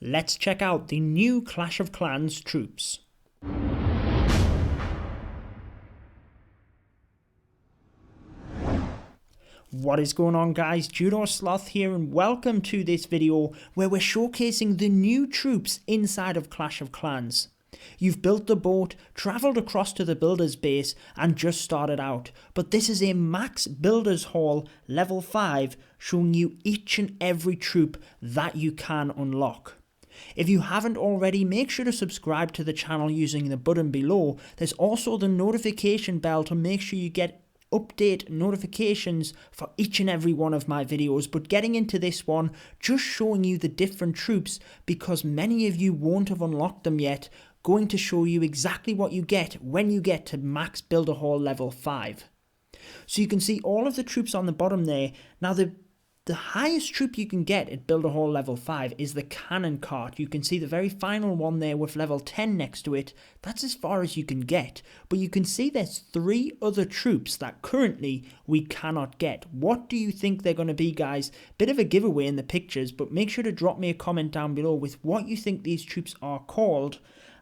let's check out the new Clash of Clans troops. What is going on, guys? Judo Sloth here, and welcome to this video where we're showcasing the new troops inside of Clash of Clans. You've built the boat, travelled across to the builder's base and just started out, but this is a max builder's hall level 5 showing you each and every troop that you can unlock. If you haven't already, make sure to subscribe to the channel using the button below. There's also the notification bell to make sure you get update notifications for each and every one of my videos. But getting into this one, just showing you the different troops because many of you won't have unlocked them yet, going to show you exactly what you get when you get to max builder hall level 5. So you can see all of the troops on the bottom there. Now the highest troop you can get at builder hall level 5 is the cannon cart. You can see the very final one there with level 10 next to it. That's as far as you can get. But you can see there's 3 other troops that currently we cannot get. What do you think they're going to be, guys? Bit of a giveaway in the pictures, but make sure to drop me a comment down below with what you think these troops are called.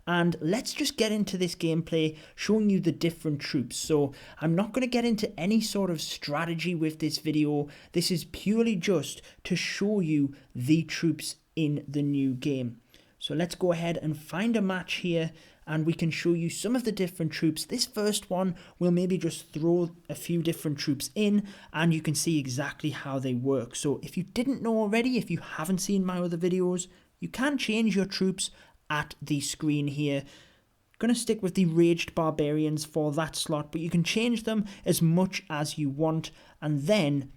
And let's just get into this gameplay showing you the different troops. So I'm not going to get into any sort of strategy with this video. This is purely just to show you the troops in the new game. So let's go ahead and find a match here and we can show you some of the different troops. This first one will maybe just throw a few different troops in and you can see exactly how they work. So if you didn't know already, if you haven't seen my other videos, you can change your troops at the screen here. Gonna stick with the Raged Barbarians for that slot, but you can change them as much as you want, and then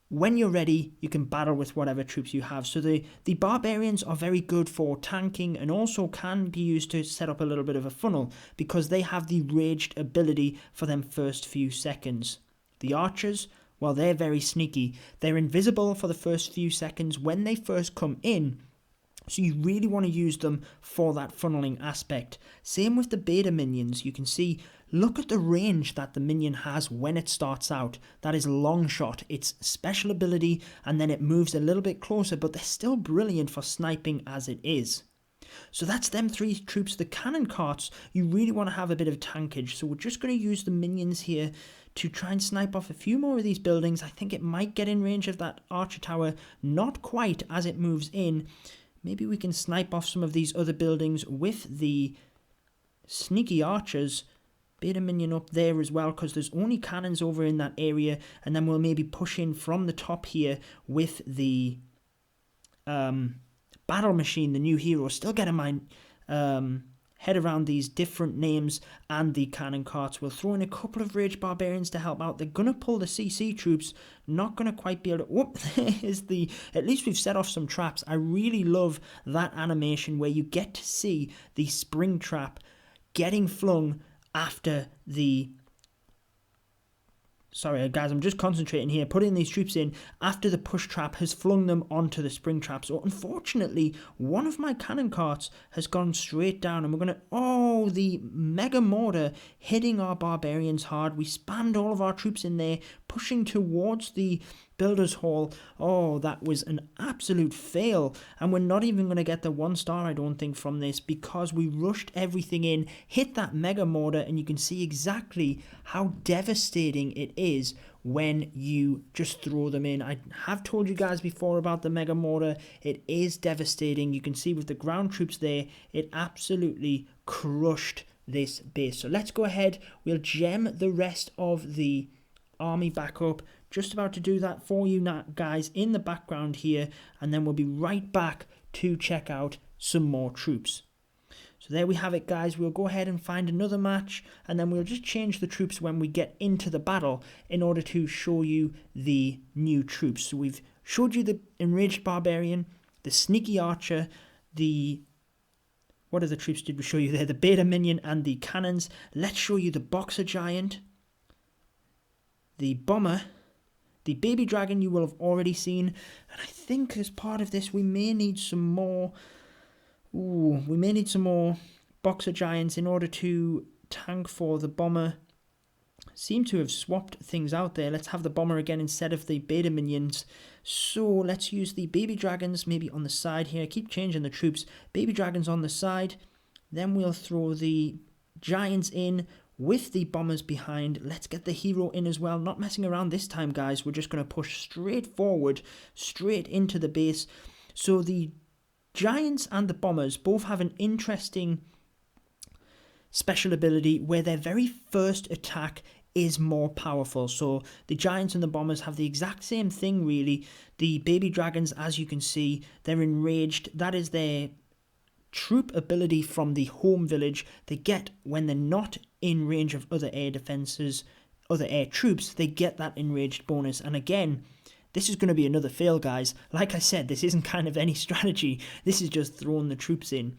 when you're ready you can battle with whatever troops you have. So the Barbarians are very good for tanking and also can be used to set up a little bit of a funnel because they have the Raged ability for them first few seconds. The Archers, well, they're very sneaky. They're invisible for the first few seconds when they first come in, so you really want to use them for that funneling aspect. Same with the beta minions. You can see, look at the range that the minion has when it starts out. That is long shot. It's special ability and then it moves a little bit closer, but they're still brilliant for sniping as it is. So that's them 3 troops. The cannon carts, you really want to have a bit of tankage. So we're just going to use the minions here to try and snipe off a few more of these buildings. I think it might get in range of that archer tower. Not quite as it moves in. Maybe we can snipe off some of these other buildings with the sneaky archers. Beta minion up there as well because there's only cannons over in that area. And then we'll maybe push in from the top here with the battle machine, the new hero. Still getting my head around these different names and the cannon carts. We'll throw in a couple of Rage Barbarians to help out. They're going to pull the CC troops. Not going to quite be able to... Whoop! At least we've set off some traps. I really love that animation where you get to see the spring trap getting flung after the... Sorry guys, I'm just concentrating here, putting these troops in after the push trap has flung them onto the spring trap. So unfortunately, one of my cannon carts has gone straight down and we're going to... Oh, the mega mortar hitting our barbarians hard. We spammed all of our troops in there, pushing towards the builder's hall. Oh, that was an absolute fail. And we're not even going to get the 1 star, I don't think, from this because we rushed everything in, hit that mega mortar, and you can see exactly how devastating it is when you just throw them in. I have told you guys before about the mega mortar. It is devastating. You can see with the ground troops there, it absolutely crushed this base. So let's go ahead. We'll gem the rest of the army back up. Just about to do that for you now, guys, in the background here, and then we'll be right back to check out some more troops. So there we have it, guys. We'll go ahead and find another match, and then we'll just change the troops when we get into the battle in order to show you the new troops. So we've showed you the Enraged Barbarian, the Sneaky Archer, the... What other troops did we show you there? The Beta Minion and the Cannons. Let's show you the Boxer Giant, the Bomber, the Baby Dragon you will have already seen. And I think as part of this we may need some more... we may need some more Boxer Giants in order to tank for the Bomber. seem to have swapped things out there. Let's have the bomber again instead of the beta minions. So let's use the baby dragons maybe on the side here. Keep changing the troops. Baby dragons on the side. Then we'll throw the giants in with the bombers behind. Let's get the hero in as well. Not messing around this time, guys. We're just going to push straight forward, straight into the base. So the giants and the bombers both have an interesting special ability where their very first attack is more powerful. So the giants and the bombers have the exact same thing, really. The baby dragons, as you can see, they're enraged. That is their troop ability from the home village. They get when they're not in range of other air defenses, other air troops, they get that enraged bonus. And again, this is going to be another fail, guys. Like I said, this isn't kind of any strategy. This is just throwing the troops in.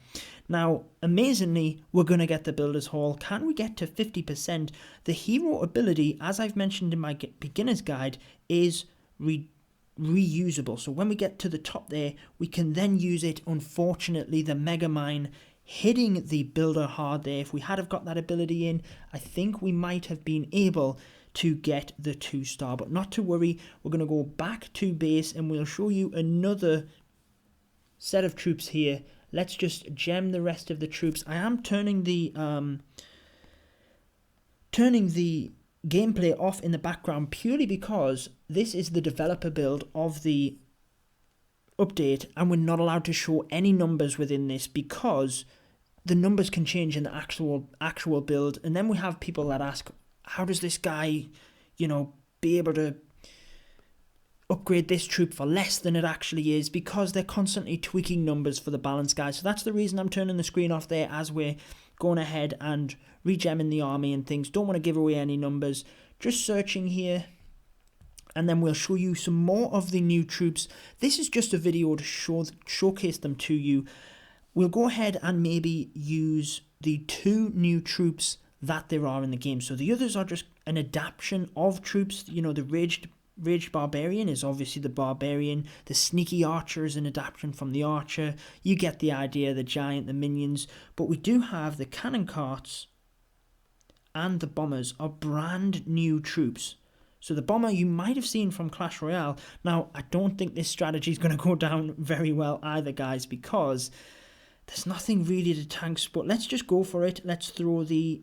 Now, amazingly, we're going to get the Builder's Hall. Can we get to 50%? The hero ability, as I've mentioned in my beginner's guide, is reusable. So when we get to the top there, we can then use it. Unfortunately, the Mega Mine hitting the Builder hard there. If we had have got that ability in, I think we might have been able to get the 2-star, but not to worry. We're going to go back to base and we'll show you another set of troops here. Let's just gem the rest of the troops. I am turning the gameplay off in the background purely because this is the developer build of the update and we're not allowed to show any numbers within this because the numbers can change in the actual build. And then we have people that ask, how does this guy, be able to upgrade this troop for less than it actually is? Because they're constantly tweaking numbers for the balance, guys. So that's the reason I'm turning the screen off there as we're going ahead and regemming the army and things. Don't want to give away any numbers. Just searching here. And then we'll show you some more of the new troops. This is just a video to showcase them to you. We'll go ahead and maybe use the 2 new troops that there are in the game. So the others are just an adaptation of troops. The Raged Barbarian is obviously the Barbarian. The Sneaky Archer is an adaptation from the Archer. You get the idea, the Giant, the Minions. But we do have the Cannon Carts and the Bombers are brand new troops. So the Bomber you might have seen from Clash Royale. Now, I don't think this strategy is going to go down very well either, guys, because there's nothing really to tanks. But let's just go for it. Let's throw the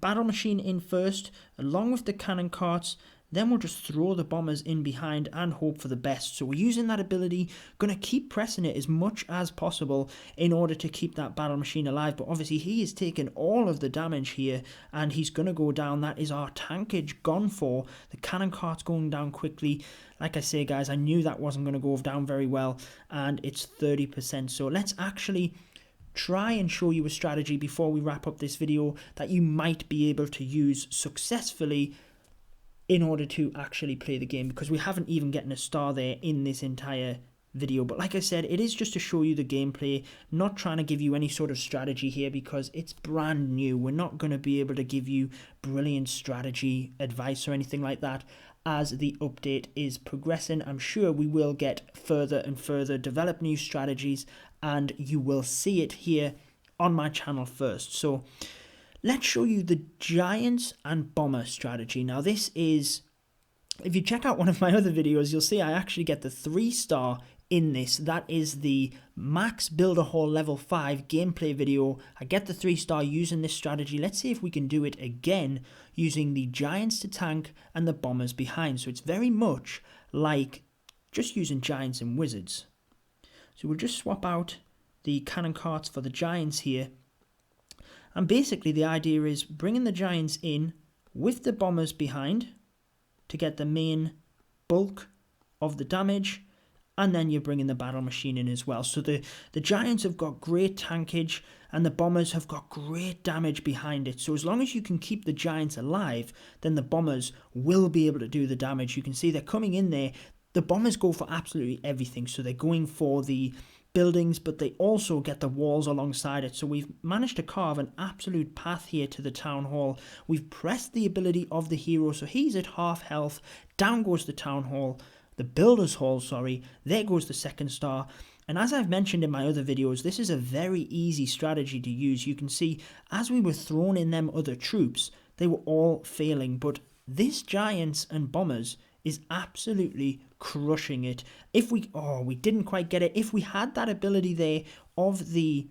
battle machine in first, along with the cannon carts. Then we'll just throw the bombers in behind and hope for the best. So we're using that ability, going to keep pressing it as much as possible in order to keep that battle machine alive. But obviously he is taking all of the damage here and he's going to go down. That is our tankage gone for. The cannon cart's going down quickly. Like I say, guys, I knew that wasn't going to go down very well, and it's 30%. So let's actually try and show you a strategy before we wrap up this video that you might be able to use successfully in order to actually play the game, because we haven't even gotten a star there in this entire video. But like I said, it is just to show you the gameplay, not trying to give you any sort of strategy here because it's brand new. We're not going to be able to give you brilliant strategy advice or anything like that as the update is progressing. I'm sure we will get further and further, develop new strategies, and you will see it here on my channel first. So let's show you the Giants and Bomber strategy. Now this is, if you check out one of my other videos, you'll see I actually get the 3-star in this. That is the Max Builder Hall level 5 gameplay video. I get the 3-star using this strategy. Let's see if we can do it again using the Giants to tank and the Bombers behind. So it's very much like just using Giants and Wizards. So we'll just swap out the cannon carts for the Giants here. And basically the idea is bringing the Giants in with the Bombers behind to get the main bulk of the damage, and then you're bringing the battle machine in as well. So the Giants have got great tankage and the Bombers have got great damage behind it. So as long as you can keep the Giants alive, then the Bombers will be able to do the damage. You can see they're coming in there. The Bombers go for absolutely everything. So they're going for the buildings, but they also get the walls alongside it. So we've managed to carve an absolute path here to the town hall. We've pressed the ability of the hero, so he's at half health. Down goes the town hall, the builder's hall, sorry. There goes the 2nd star. And as I've mentioned in my other videos, this is a very easy strategy to use. You can see as we were throwing in them other troops, they were all failing. But this Giants and Bombers is absolutely crushing it. If we didn't quite get it. If we had that ability there of the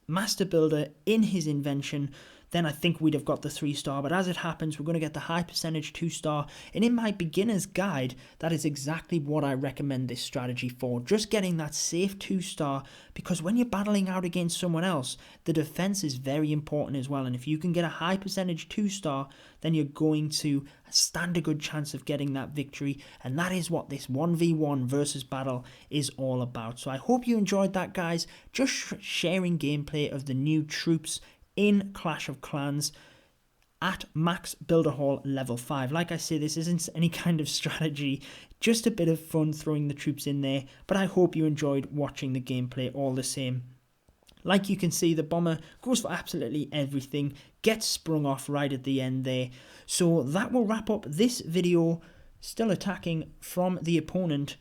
master builder in his invention, then I think we'd have got the 3-star. But as it happens, we're going to get the high percentage 2-star. And in my beginner's guide, that is exactly what I recommend this strategy for. Just getting that safe 2-star, because when you're battling out against someone else, the defense is very important as well. And if you can get a high percentage 2-star, then you're going to stand a good chance of getting that victory. And that is what this 1v1 versus battle is all about. So I hope you enjoyed that, guys. Just sharing gameplay of the new troops in Clash of Clans at Max Builder Hall level 5. Like I say, this isn't any kind of strategy, just a bit of fun throwing the troops in there, but I hope you enjoyed watching the gameplay all the same. Like you can see, the bomber goes for absolutely everything, gets sprung off right at the end there. So that will wrap up this video, still attacking from the opponent.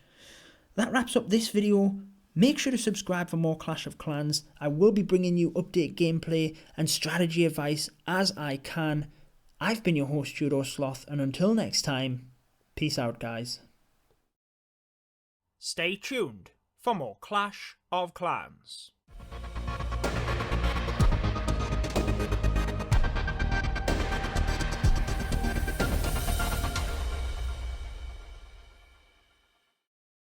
That wraps up this video. Make sure to subscribe for more Clash of Clans. I will be bringing you update gameplay and strategy advice as I can. I've been your host, Judo Sloth, and until next time, peace out, guys. Stay tuned for more Clash of Clans.